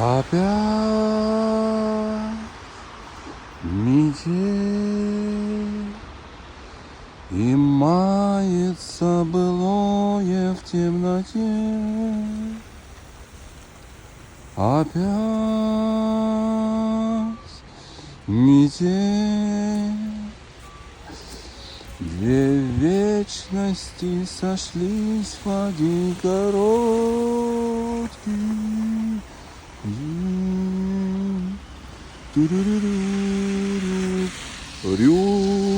Опять метель, и мается былое в темноте. Опять метель, две вечности сошлись в один короткий день. Ту-ру-ру-ру-ру. Рю.